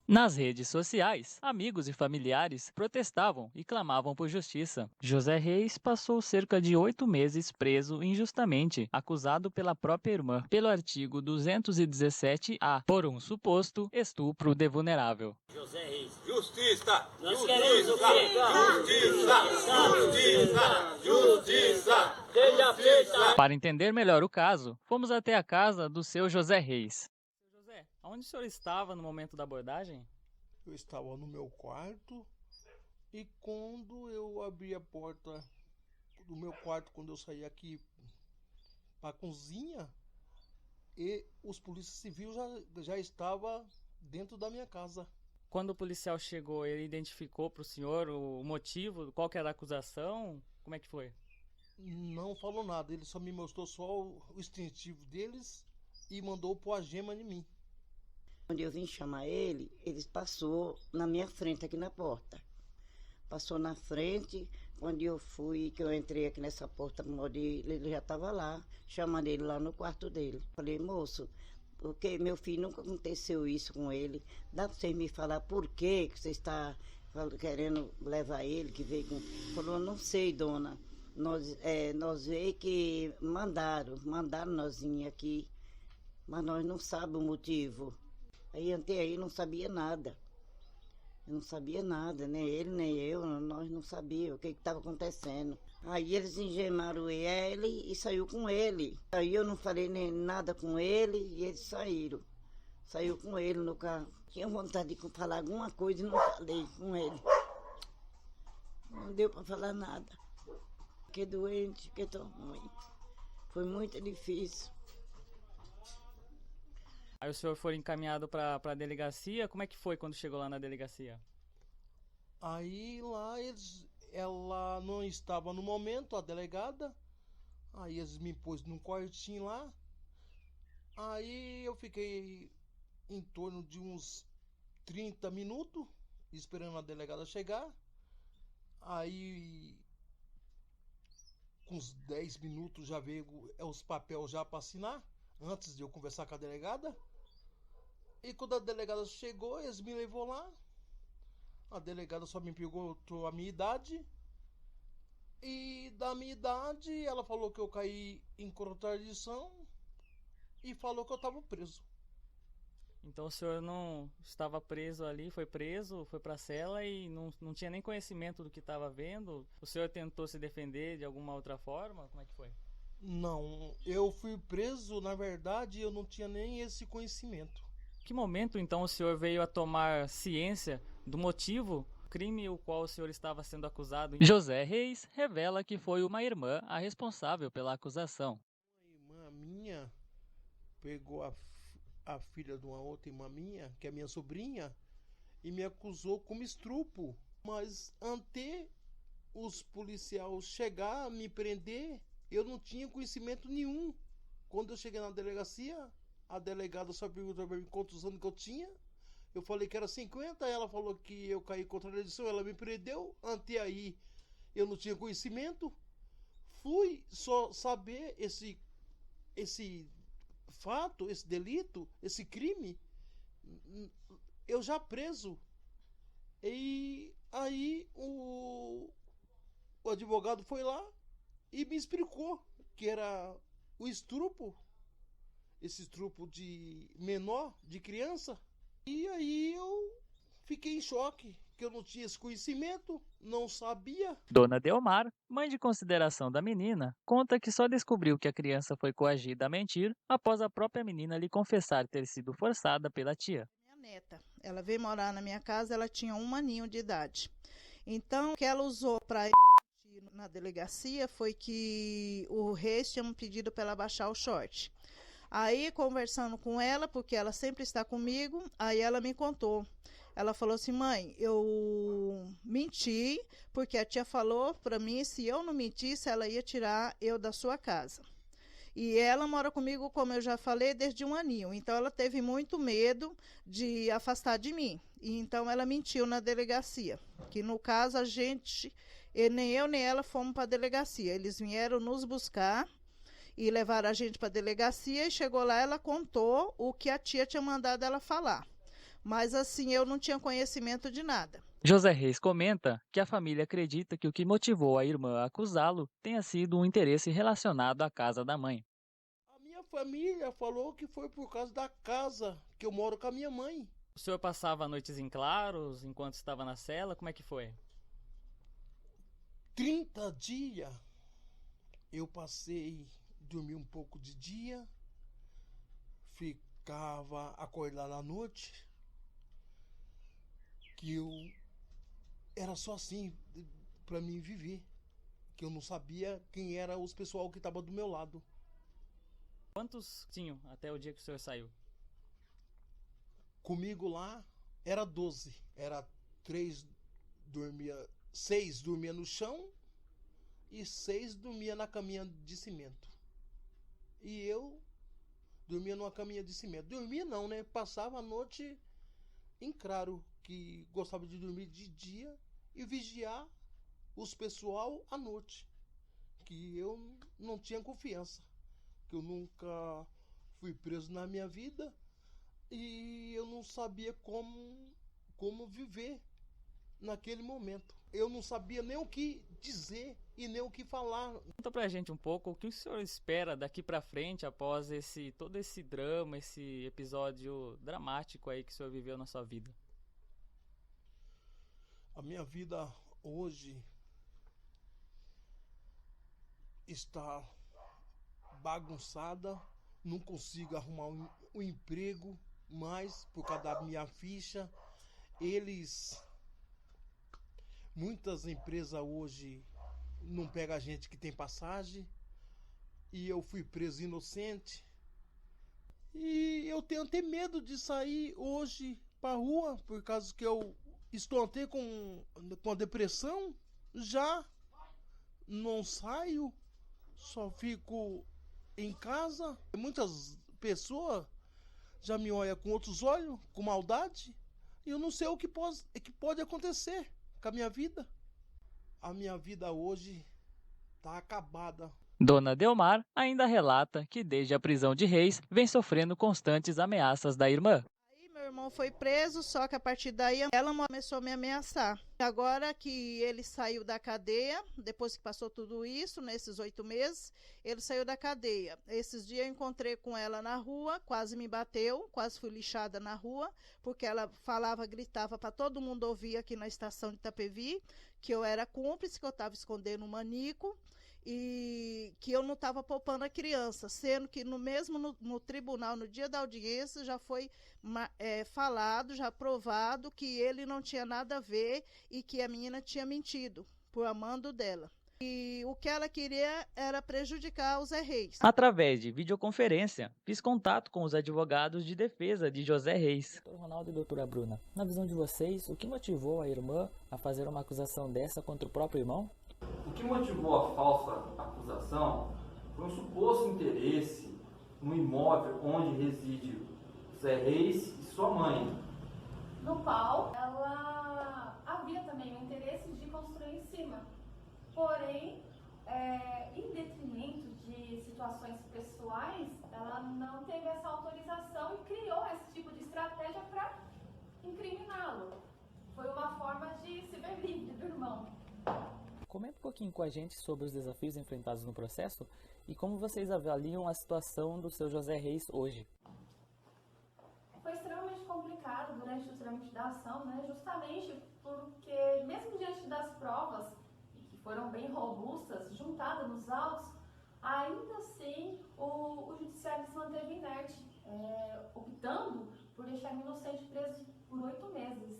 Nas redes sociais, amigos e familiares protestavam e clamavam por justiça. José Reis passou cerca de 8 meses preso injustamente, acusado pela própria irmã, pelo artigo 217-A, por um suposto estupro de vulnerável. José Reis. Justiça! Nós queremos o quê? Justiça! Seja feita! Para entender melhor o caso, fomos até a casa do seu José Reis. Seu José, onde o senhor estava no momento da abordagem? Eu estava no meu quarto e quando eu abri a porta do meu quarto, quando eu saí aqui para a cozinha, e os polícias civis já estavam dentro da minha casa. Quando o policial chegou, ele identificou para o senhor o motivo, qual que era a acusação? Como é que foi? Não falou nada, ele só me mostrou só o extintivo deles e mandou pôr a gema em mim. Quando eu vim chamar ele passou na minha frente aqui na porta. Passou na frente, quando eu fui, que eu entrei aqui nessa porta, ele já estava lá, chamando ele lá no quarto dele. Falei, moço, porque meu filho nunca aconteceu isso com ele. Dá para você me falar por que você está querendo levar ele, que veio com... Falou, não sei, dona. Nós veio que mandaram nós vir aqui, mas nós não sabemos o motivo. Aí até aí não sabia nada. Eu não sabia nada, nem ele, nem eu, nós não sabíamos o que estava acontecendo. Aí eles engemaram ele e saiu com ele. Aí eu não falei nem nada com ele e eles saíram. Saiu com ele no carro. Tinha vontade de falar alguma coisa e não falei com ele. Não deu para falar nada. Fiquei doente, fiquei tão ruim. Foi muito difícil. Aí o senhor foi encaminhado para a delegacia. Como é que foi quando chegou lá na delegacia? Aí lá ela não estava no momento, a delegada. Aí eles me pôs num quartinho lá. Aí eu fiquei em torno de uns 30 minutos esperando a delegada chegar. Aí com uns 10 minutos já veio os papéis já para assinar, antes de eu conversar com a delegada. E quando a delegada chegou, eles me levou lá. A delegada só me perguntou a minha idade. E da minha idade, ela falou que eu caí em contradição e falou que eu estava preso. Então o senhor não estava preso ali, foi preso, foi para a cela e não tinha nem conhecimento do que estava vendo? O senhor tentou se defender de alguma outra forma? Como é que foi? Não, eu fui preso, na verdade, eu não tinha nem esse conhecimento. Que momento então o senhor veio a tomar ciência do motivo, crime o qual o senhor estava sendo acusado? José Reis revela que foi uma irmã a responsável pela acusação. Uma irmã minha pegou a filha de uma outra irmã minha, que é minha sobrinha, e me acusou como estupro. Mas ante os policiais chegar, me prender, eu não tinha conhecimento nenhum. Quando eu cheguei na delegacia, a delegada só perguntou para mim quantos anos que eu tinha. Eu falei que era 50, ela falou que eu caí contra a tradição, ela me prendeu. Ante aí, eu não tinha conhecimento. Fui só saber esse fato, esse delito, esse crime, eu já preso. E aí o advogado foi lá e me explicou que era o estupro, esse estupro de menor, de criança. E aí eu fiquei em choque, que eu não tinha esse conhecimento, não sabia. Dona Delmar, mãe de consideração da menina, conta que só descobriu que a criança foi coagida a mentir após a própria menina lhe confessar ter sido forçada pela tia. Minha neta, ela veio morar na minha casa, ela tinha 1 aninho de idade. Então, o que ela usou para mentir na delegacia foi que o Reis tinha pedido para ela baixar o short. Aí, conversando com ela, porque ela sempre está comigo, aí ela me contou. Ela falou assim, mãe, eu menti, porque a tia falou para mim, se eu não mentisse, ela ia tirar eu da sua casa. E ela mora comigo, como eu já falei, desde 1 aninho. Então, ela teve muito medo de afastar de mim. E então, ela mentiu na delegacia. Que, no caso, nem eu nem ela fomos para a delegacia. Eles vieram nos buscar e levaram a gente para a delegacia. E chegou lá, ela contou o que a tia tinha mandado ela falar. Mas assim, eu não tinha conhecimento de nada. José Reis comenta que a família acredita que o que motivou a irmã a acusá-lo tenha sido um interesse relacionado à casa da mãe. A minha família falou que foi por causa da casa que eu moro com a minha mãe. O senhor passava noites em claros enquanto estava na cela? Como é que foi? 30 dias eu passei, dormi um pouco de dia, ficava acordado à noite, que eu era só assim para mim viver, que eu não sabia quem era os pessoal que estava do meu lado. Quantos tinham até o dia que o senhor saiu? Comigo lá era 12, era 6 dormia no chão e 6 dormia na caminha de cimento. E eu dormia numa caminha de cimento. Dormia não, né? Passava a noite em claro, que gostava de dormir de dia e vigiar os pessoal à noite. Que eu não tinha confiança, que eu nunca fui preso na minha vida e eu não sabia como viver naquele momento. Eu não sabia nem o que dizer e nem o que falar. Conta pra gente um pouco o que o senhor espera daqui pra frente após todo esse drama, esse episódio dramático aí que o senhor viveu na sua vida. A minha vida hoje está bagunçada, não consigo arrumar um emprego mais por causa da minha ficha. Muitas empresas hoje não pegam a gente que tem passagem e eu fui preso inocente. E eu tenho até medo de sair hoje para rua por causa que eu estou até com a depressão, já não saio, só fico em casa. Muitas pessoas já me olham com outros olhos, com maldade, e eu não sei o que pode acontecer com a minha vida. A minha vida hoje está acabada. Dona Delmar ainda relata que desde a prisão de Reis vem sofrendo constantes ameaças da irmã. Aí meu irmão foi preso, só que a partir daí ela começou a me ameaçar. Agora que ele saiu da cadeia, depois que passou tudo isso, nesses 8 meses, ele saiu da cadeia. Esses dias eu encontrei com ela na rua, quase me bateu, quase fui lixada na rua, porque ela falava, gritava para todo mundo ouvir aqui na estação de Itapevi, que eu era cúmplice, que eu estava escondendo um manico, e que eu não estava poupando a criança, sendo que no tribunal, no dia da audiência, já foi falado, já provado que ele não tinha nada a ver e que a menina tinha mentido por amando dela. E o que ela queria era prejudicar o Zé Reis. Através de videoconferência, fiz contato com os advogados de defesa de José Reis. Doutor Ronaldo e doutora Bruna, na visão de vocês, o que motivou a irmã a fazer uma acusação dessa contra o próprio irmão? O que motivou a falsa acusação foi um suposto interesse no imóvel onde reside Zé Reis e sua mãe. No qual ela havia também o interesse de construir em cima. Porém, em detrimento de situações pessoais, ela não teve essa autorização e criou esse tipo de estratégia para incriminá-lo. Foi uma forma de se ver livre do irmão. Comenta um pouquinho com a gente sobre os desafios enfrentados no processo e como vocês avaliam a situação do seu José Reis hoje. Foi extremamente complicado durante o trâmite da ação, né? Justamente porque, mesmo diante das provas, que foram bem robustas, juntadas nos autos, ainda assim o judiciário se manteve inerte, optando por deixar o inocente preso por 8 meses.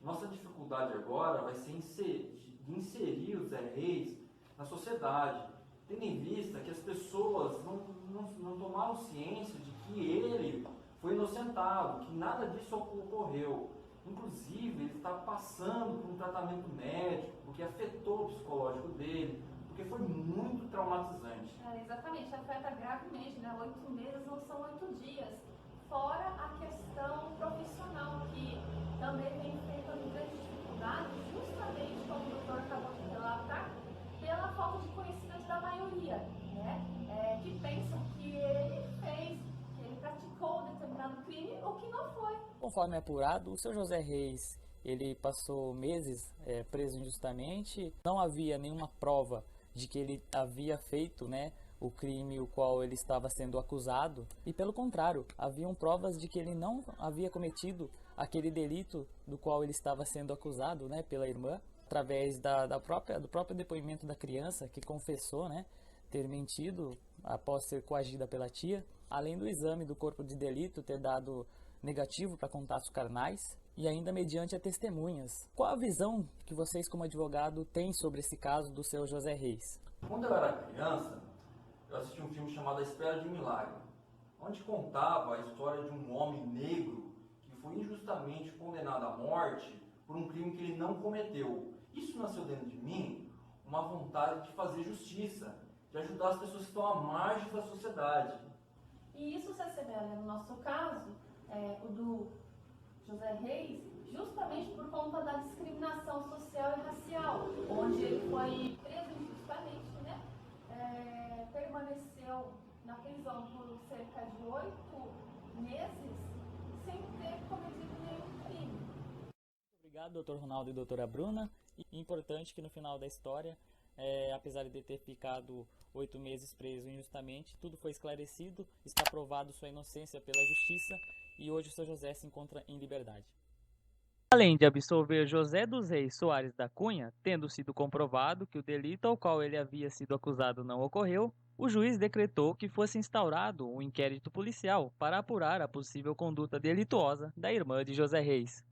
Nossa dificuldade agora vai ser de inserir o Zé Reis na sociedade, tendo em vista que as pessoas não tomaram ciência de que ele foi inocentado, que nada disso ocorreu. Inclusive, ele está passando por um tratamento médico, porque afetou o psicológico dele, porque foi muito traumatizante. Exatamente, afeta gravemente, né? 8 meses não são 8 dias. Fora a questão profissional, que também vem enfrentando grandes dificuldades, justamente como o doutor acabou de relatar, pela falta de conhecimento da maioria, né? Que pensam que ele praticou determinado crime, o que não foi. Conforme apurado, o seu José Reis, ele passou meses preso injustamente. Não havia nenhuma prova de que ele havia feito, o crime o qual ele estava sendo acusado. E pelo contrário, haviam provas de que ele não havia cometido aquele delito do qual ele estava sendo acusado, pela irmã, através do próprio depoimento da criança, que confessou, ter mentido após ser coagida pela tia, além do exame do corpo de delito ter dado negativo para contatos carnais e ainda mediante a testemunhas. Qual a visão que vocês como advogado têm sobre esse caso do seu José Reis? Quando eu era criança, eu assisti um filme chamado A Espera de um Milagre, onde contava a história de um homem negro que foi injustamente condenado à morte por um crime que ele não cometeu. Isso nasceu dentro de mim uma vontade de fazer justiça, de ajudar as pessoas que estão à margem da sociedade. E isso, CCBL, no nosso caso, o do José Reis, justamente por conta da discriminação social e racial, onde ele foi preso injustamente, permaneceu na prisão por cerca de 8 meses sem ter cometido nenhum crime. Obrigado, doutor Ronaldo e doutora Bruna. E importante que no final da história, apesar de ter ficado 8 meses preso injustamente, tudo foi esclarecido, está provado sua inocência pela justiça e hoje o seu José se encontra em liberdade. Além de absolver José dos Reis Soares da Cunha, tendo sido comprovado que o delito ao qual ele havia sido acusado não ocorreu, o juiz decretou que fosse instaurado um inquérito policial para apurar a possível conduta delituosa da irmã de José Reis.